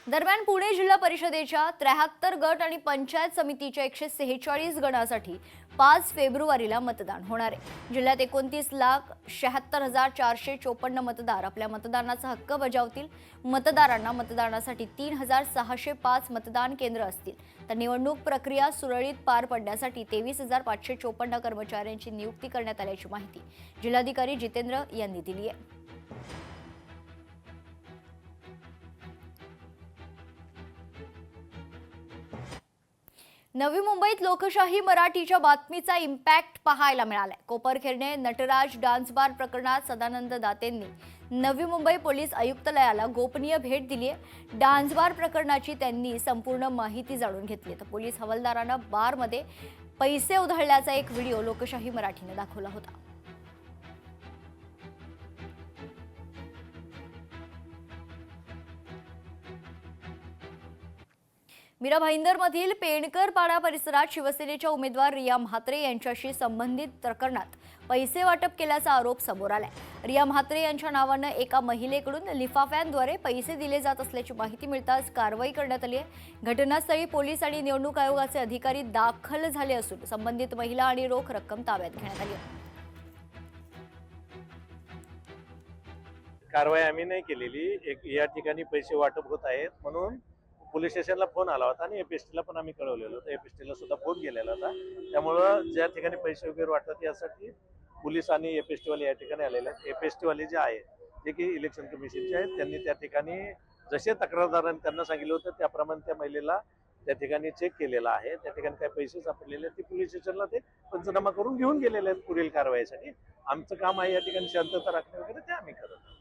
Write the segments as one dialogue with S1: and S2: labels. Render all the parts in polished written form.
S1: दरम्यान पुणे जिल्हा परिषदेच्या 73 गट आणि पंचायत समितीच्या 146 गणासाठी 5 फेब्रुवारीला मतदान होणार आहे। जिल्ह्यात 29,76,454 मतदार आपल्या मतदानाचा हक्क बजावतील। मतदारांना मतदानासाठी 3,605 मतदान केंद्र असतील। तर निवडणूक प्रक्रिया सुरळीत पार पडण्यासाठी 23,554 कर्मचाऱ्यांची नियुक्ती करण्यात आल्याची माहिती जिल्हाधिकारी जितेंद्र यांनी दिली आहे। नवी मुंबईत लोकशाही मराठीच्या बातमीचा इम्पॅक्ट पाहायला मिळालाय। कोपरखैरणे नटराज डान्स बार प्रकरणात सदानंद दातेंनी नवी मुंबई पोलीस आयुक्तालयाला गोपनीय भेट दिली आहे। डान्स बार प्रकरणाची त्यांनी संपूर्ण माहिती जाणून घेतली। तर पोलीस हवालदारांना बारमध्ये पैसे उधळल्याचा एक व्हिडिओ लोकशाही मराठीने दाखवला होता। मीरा भाईंदरमधील पेणकरपाडा परिसरात शिवसेनेच्या उमेदवार रिया म्हात्रे यांच्याशी संबंधित प्रकरणात पैसे वाटप केल्याचा आरोप समोर आलाय। रिया म्हात्रे यांच्या नावाने एका महिलेकडून लिफाफ्यांद्वारे पैसे दिले जात असल्याची माहिती मिळताच कारवाई करण्यात आली आहे। घटनास्थळी पोलीस आणि निवडणूक आयोगाचे अधिकारी दाखल झाले असून संबंधित महिला आणि रोख रक्कम ताब्यात घेण्यात आली आहे।
S2: कारवाई आम्ही नाही केलेली। एक या ठिकाणी पैसे वाटप होत आहेत म्हणून पोलीस स्टेशनला फोन आला होता आणि एपीएसटीला पण आम्ही कळवलेलं होतं। एपीएसटीला सुद्धा फोन केलेला होता। त्यामुळं ज्या ठिकाणी पैसे वगैरे वाटतात यासाठी पोलीस आणि एपीएसटी वाले या ठिकाणी आलेले आहेत। एपीएसटी वाले जे आहेत जे की इलेक्शन कमिशनचे आहेत त्यांनी त्या ठिकाणी जसे तक्रारदारांनी त्यांना सांगितलं होतं त्याप्रमाणे त्या महिलेला त्या ठिकाणी चेक केलेला आहे। त्या ठिकाणी काही पैसे सापडलेले आहेत ते पोलीस स्टेशनला ते पंचनामा करून घेऊन गेलेले आहेत पुढील कारवाईसाठी। आमचं काम आहे या ठिकाणी शांतता राखणे वगैरे ते आम्ही करत आहोत।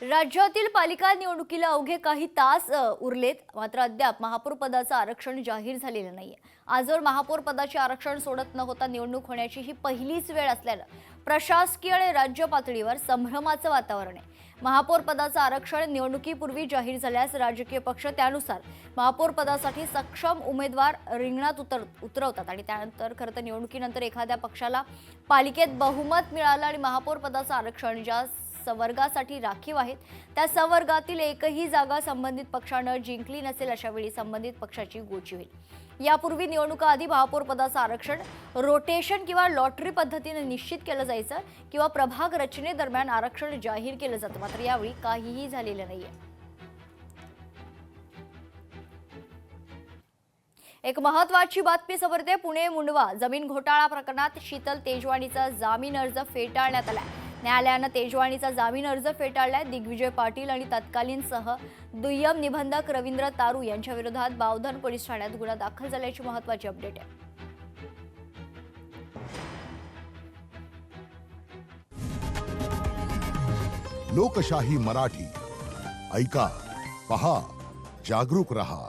S1: राज्यातील पालिका निवडणुकीला अवघे काही तास उरलेत, मात्र अद्याप महापौर पदाचं आरक्षण जाहीर झालेलं नाहीये। आजवर महापौर पदाचे आरक्षण सोडत न होता निवडणूक होण्याची ही पहिलीच वेळ असल्यानं प्रशासकीय आणि राज्य पातळीवर संभ्रमाचं वातावरण आहे। महापौर पदाचं आरक्षण निवडणुकीपूर्वी जाहीर झाल्यास राजकीय पक्ष त्यानुसार महापौर पदासाठी सक्षम उमेदवार रिंगणात उतरवतात आणि त्यानंतर खरं तर निवडणुकीनंतर एखाद्या पक्षाला पालिकेत बहुमत मिळालं आणि महापौर पदाचं आरक्षण ज्या संवर्गासाठी राखीव आहेत त्या संवर्गातील एकही जागा संबंधित पक्षानं जिंकली नसेल अशा वेळी संबंधित पक्षाची गोची होईल। यापूर्वी निवडणुकाआधी महापौर पदाचं आरक्षण रोटेशन किंवा लॉटरी पद्धतीने निश्चित केलं जायचं किंवा प्रभाग रचनेदरम्यान आरक्षण जाहीर केलं जातं, मात्र यावेळी काहीही झालेलं नाहीये। एक महत्त्वाची बातमी समोर पुणे मुंडवा जमीन घोटाळा प्रकरणात शीतल तेजवानीचा जामीन अर्ज फेटाळण्यात आला। न्यायालयानं तेजवानीचा जामीन अर्ज फेटाळलाय। दिग्विजय पाटील आणि तत्कालीन सह दुय्यम निबंधक रवींद्र तारू यांच्या विरोधात बावधन पोलीस ठाण्यात गुन्हा दाखल झाल्याची महत्त्वाची अपडेट आहे।
S3: लोकशाही मराठी ऐका, पहा, जागरूक रहा।